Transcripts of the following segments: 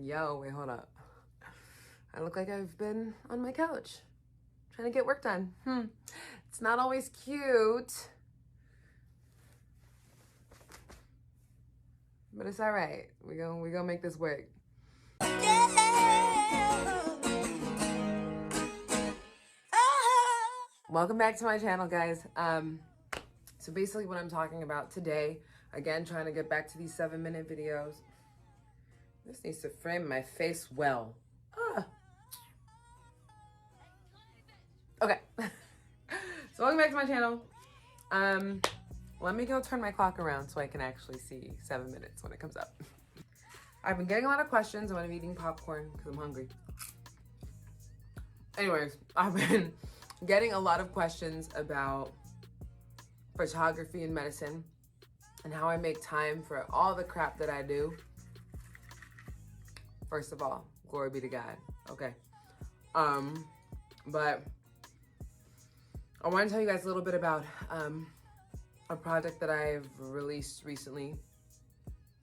Yo, wait, hold up. I look like I've been on my couch trying to get work done. It's not always cute, but it's all right. We gonna make this work. Welcome back to my channel, guys. So basically what I'm talking about today, again, trying to get back to these 7-minute videos. This needs to frame my face well. Okay. So welcome back to my channel. Let me go turn my clock around so I can actually see 7 minutes when it comes up. I've been getting a lot of questions when I'm eating popcorn because I'm hungry. Anyways, I've been getting a lot of questions about photography and medicine and how I make time for all the crap that I do. First of all, glory be to God. Okay. But I want to tell you guys a little bit about a project that I've released recently.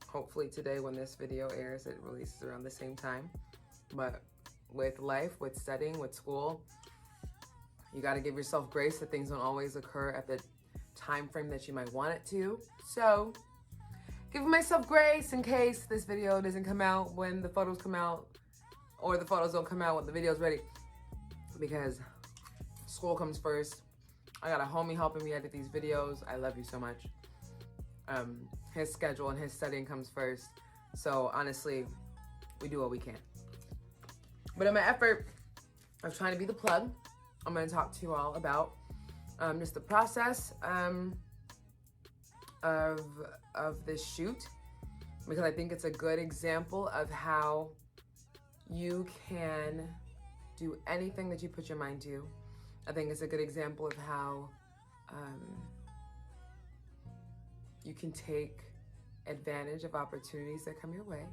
Hopefully today when this video airs, it releases around the same time. But with life, with studying, with school, you got to give yourself grace that things don't always occur at the time frame that you might want it to. So giving myself grace in case this video doesn't come out when the photos come out, or the photos don't come out when the video's ready, because school comes first. I got a homie helping me edit these videos. I love you so much. His schedule and his studying comes first. So honestly, we do what we can. But in my effort of trying to be the plug, I'm gonna talk to you all about just the process of this shoot, because I think it's a good example of how you can do anything that you put your mind to. I think it's a good example of how you can take advantage of opportunities that come your way.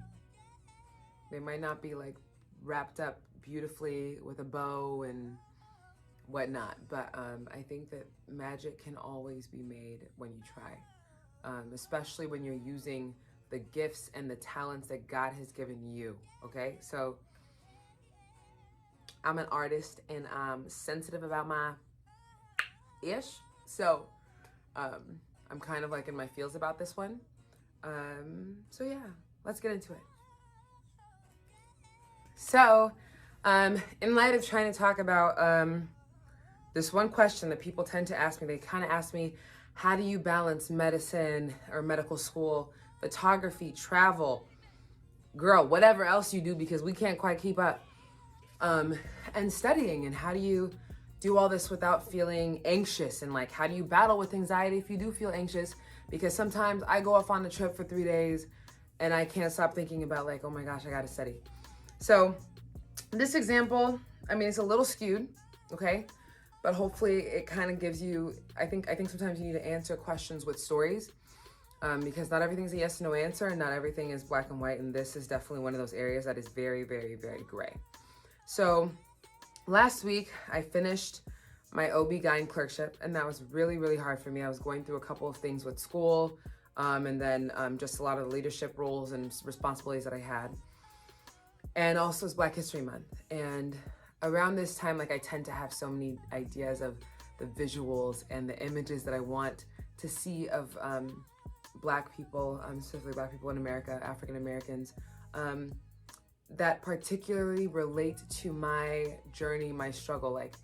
They might not be like wrapped up beautifully with a bow and whatnot, but I think that magic can always be made when you try, especially when you're using the gifts and the talents that God has given you, okay? So I'm an artist and I'm sensitive about my ish. So I'm kind of like in my feels about this one. So yeah, let's get into it. So in light of trying to talk about this one question that people tend to ask me, they kind of ask me, how do you balance medicine or medical school, photography, travel, girl, whatever else you do, because we can't quite keep up, and studying, and how do you do all this without feeling anxious, and like how do you battle with anxiety if you do feel anxious? Because sometimes I go off on a trip for 3 days and I can't stop thinking about like, oh my gosh, I gotta study. So this example, I mean, it's a little skewed, okay? But hopefully it kind of gives you, I think sometimes you need to answer questions with stories, because not everything's a yes, no answer, and not everything is black and white. And this is definitely one of those areas that is very, very, very gray. So last week I finished my OB-GYN clerkship, and that was really, really hard for me. I was going through a couple of things with school, and then just a lot of the leadership roles and responsibilities that I had. And also it's Black History Month. And around this time, like, I tend to have so many ideas of the visuals and the images that I want to see of Black people, specifically Black people in America, African Americans, that particularly relate to my journey, my struggle. Like,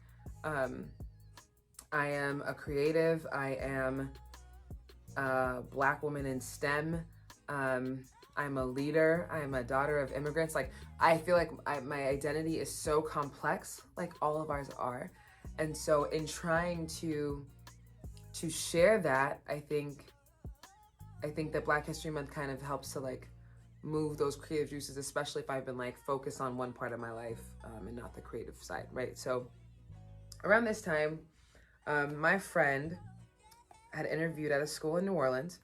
I am a creative, I am a Black woman in STEM, I'm a leader, I'm a daughter of immigrants. Like, I feel like my identity is so complex, like all of ours are. And so in trying to share that, I think that Black History Month kind of helps to like move those creative juices, especially if I've been like focused on one part of my life and not the creative side, right? So around this time, my friend had interviewed at a school in New Orleans,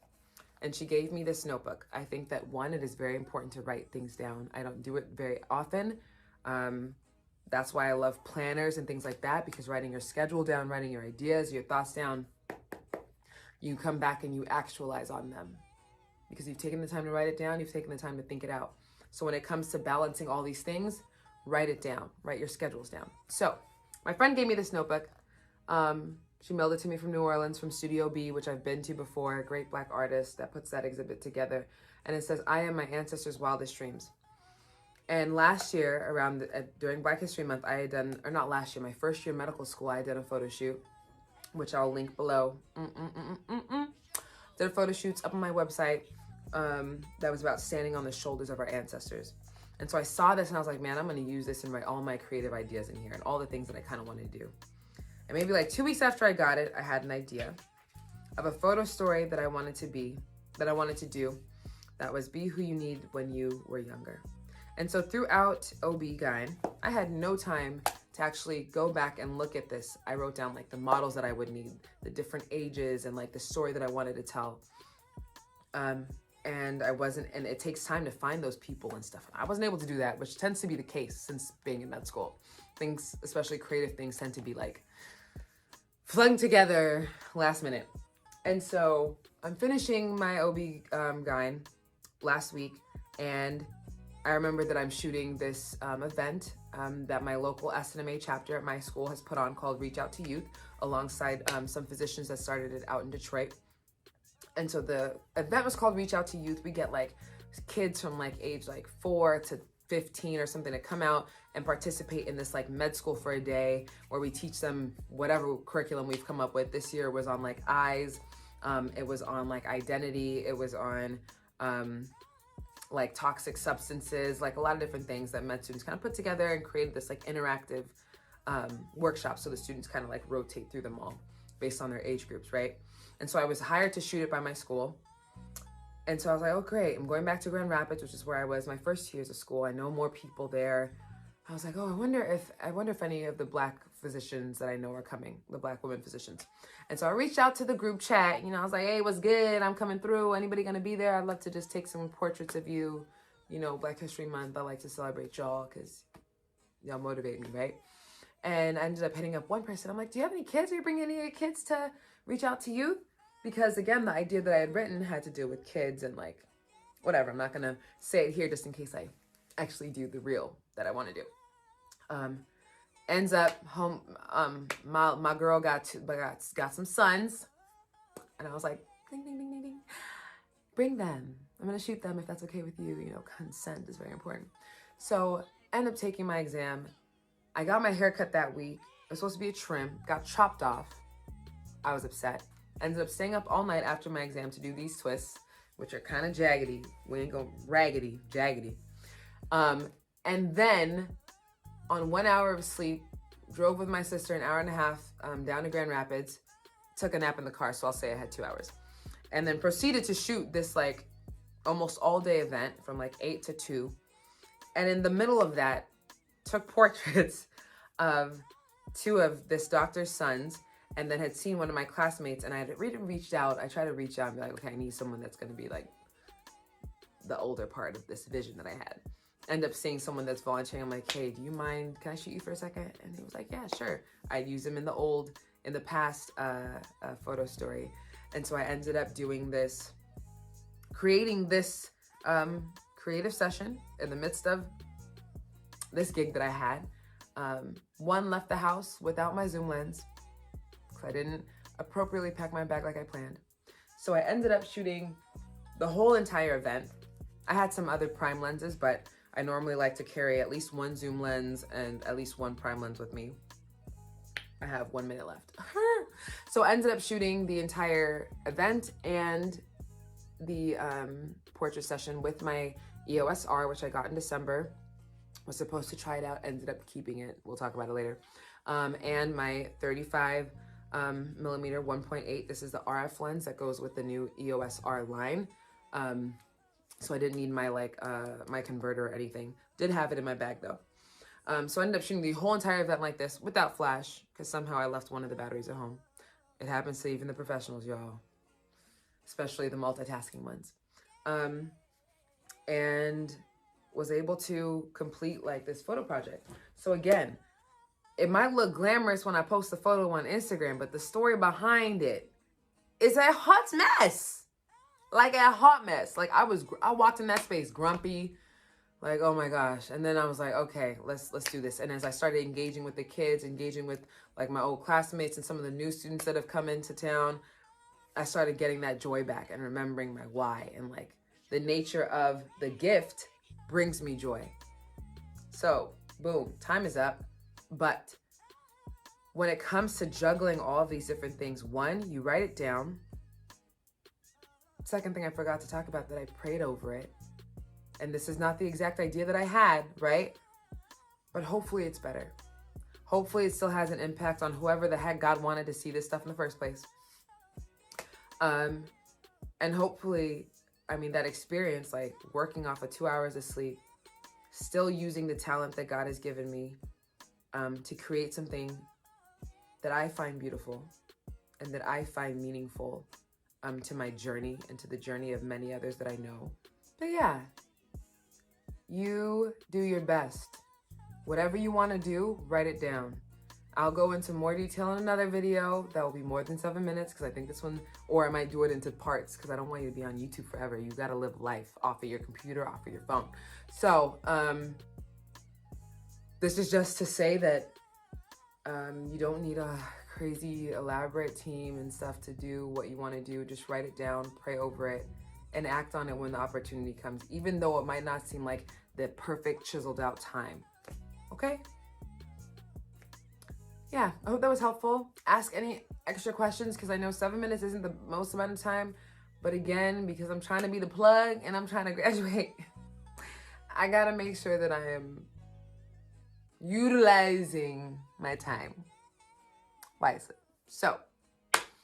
and she gave me this notebook. I think that one, it is very important to write things down. I don't do it very often. That's why I love planners and things like that, because writing your schedule down, writing your ideas, your thoughts down, you come back and you actualize on them. Because you've taken the time to write it down, you've taken the time to think it out. So when it comes to balancing all these things, write it down, write your schedules down. So my friend gave me this notebook. She mailed it to me from New Orleans, from Studio B, which I've been to before, a great Black artist that puts that exhibit together. And it says, I am my ancestors' wildest dreams. And last year, during Black History Month, I had done, or not last year, my first year in medical school, I did a photo shoot, which I'll link below. Did photo shoots up on my website that was about standing on the shoulders of our ancestors. And so I saw this and I was like, man, I'm going to use this and write all my creative ideas in here and all the things that I kind of want to do. And maybe like 2 weeks after I got it, I had an idea of a photo story that I wanted to do. That was be who you need when you were younger. And so throughout OB-GYN, I had no time to actually go back and look at this. I wrote down like the models that I would need, the different ages, and like the story that I wanted to tell. And it takes time to find those people and stuff. I wasn't able to do that, which tends to be the case since being in med school. Things, especially creative things, tend to be like flung together last minute. And so I'm finishing my OB-GYN last week, and I remember that I'm shooting this event that my local SNMA chapter at my school has put on called Reach Out to Youth, alongside some physicians that started it out in Detroit. And so the event was called Reach Out to Youth. We get like kids from like age like 4 to 15 or something to come out and participate in this like med school for a day where we teach them whatever curriculum we've come up with. This year was on like eyes. It was on like identity. It was on like toxic substances, like a lot of different things that med students kind of put together and created this like interactive workshop. So the students kind of like rotate through them all based on their age groups, right? And so I was hired to shoot it by my school. And so I was like, oh, great. I'm going back to Grand Rapids, which is where I was my first 2 years of school. I know more people there. I was like, oh, I wonder if any of the Black physicians that I know are coming, the Black women physicians. And so I reached out to the group chat. You know, I was like, hey, what's good? I'm coming through. Anybody going to be there? I'd love to just take some portraits of you. You know, Black History Month. I like to celebrate y'all because y'all motivate me, right? And I ended up hitting up one person. I'm like, do you have any kids? Are you bringing any of your kids to reach out to youth? Because again, the idea that I had written had to do with kids and like, whatever. I'm not going to say it here just in case I actually do the real that I want to do. Ends up home. My girl got some sons, and I was like, ding, ding, ding, ding, ding. Bring them. I'm going to shoot them if that's okay with you. You know, consent is very important. So end up taking my exam. I got my hair cut that week. It was supposed to be a trim. Got chopped off. I was upset. Ended up staying up all night after my exam to do these twists, which are kind of jaggedy. We ain't going raggedy, jaggedy. And then on 1 hour of sleep, drove with my sister an hour and a half down to Grand Rapids, took a nap in the car, so I'll say I had 2 hours. And then proceeded to shoot this like almost all day event from like 8 to 2. And in the middle of that, took portraits of 2 of this doctor's sons, and then had seen one of my classmates, and I had reached out. I tried to reach out and be like, okay, I need someone that's going to be like the older part of this vision that I had. End up seeing someone that's volunteering. I'm like, hey, do you mind? Can I shoot you for a second? And he was like, yeah, sure. I'd use him in the past photo story. And so I ended up creating this creative session in the midst of this gig that I had. One, left the house without my zoom lens because I didn't appropriately pack my bag like I planned. So I ended up shooting the whole entire event. I had some other prime lenses, but I normally like to carry at least one zoom lens and at least one prime lens with me. I have 1 minute left. So I ended up shooting the entire event and the portrait session with my EOS R, which I got in December. Was supposed to try it out, ended up keeping it. We'll talk about it later. And my 35 millimeter 1.8. This is the RF lens that goes with the new EOS R line. So I didn't need my my converter or anything. Did have it in my bag though. So I ended up shooting the whole entire event like this without flash because somehow I left one of the batteries at home. It happens to even the professionals, y'all. Especially the multitasking ones. And was able to complete like this photo project. So again, it might look glamorous when I post the photo on Instagram, but the story behind it is a hot mess. Like a hot mess. Like I walked in that space grumpy, Like, oh my gosh. And then I was like, okay, let's do this. And as I started engaging with the kids, engaging with like my old classmates and some of the new students that have come into town, I started getting that joy back and remembering my why, and like the nature of the gift brings me joy. So, boom, time is up. But when it comes to juggling all of these different things, one, you write it down. Second thing I forgot to talk about that I prayed over it. And this is not the exact idea that I had, right? But hopefully it's better. Hopefully it still has an impact on whoever the heck God wanted to see this stuff in the first place. And hopefully, I mean, that experience, like working off of 2 hours of sleep, still using the talent that God has given me to create something that I find beautiful and that I find meaningful to my journey and to the journey of many others that I know. But yeah, you do your best. Whatever you want to do, write it down. I'll go into more detail in another video that will be more than 7 minutes, because I think this one, or I might do it into parts because I don't want you to be on YouTube forever. You got to live life off of your computer, off of your phone. So this is just to say that you don't need a crazy elaborate team and stuff to do what you want to do. Just write it down, pray over it, and act on it when the opportunity comes, even though it might not seem like the perfect chiseled out time. Okay? Yeah, I hope that was helpful. Ask any extra questions, because I know 7 minutes isn't the most amount of time. But again, because I'm trying to be the plug and I'm trying to graduate, I gotta make sure that I am utilizing my time wisely. So,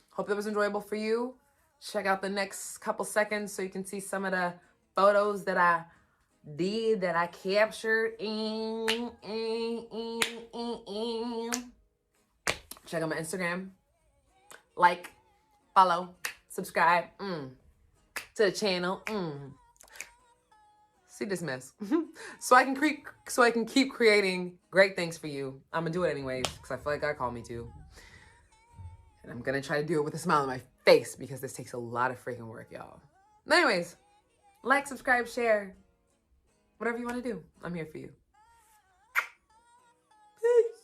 hope that was enjoyable for you. Check out the next couple seconds so you can see some of the photos that I did, that I captured. Check out my Instagram. Like, follow, subscribe to the channel. See this mess. so I can keep creating great things for you. I'm gonna do it anyways, because I feel like God called me to. And I'm gonna try to do it with a smile on my face, because this takes a lot of freaking work, y'all. But anyways, like, subscribe, share, whatever you want to do. I'm here for you. Peace.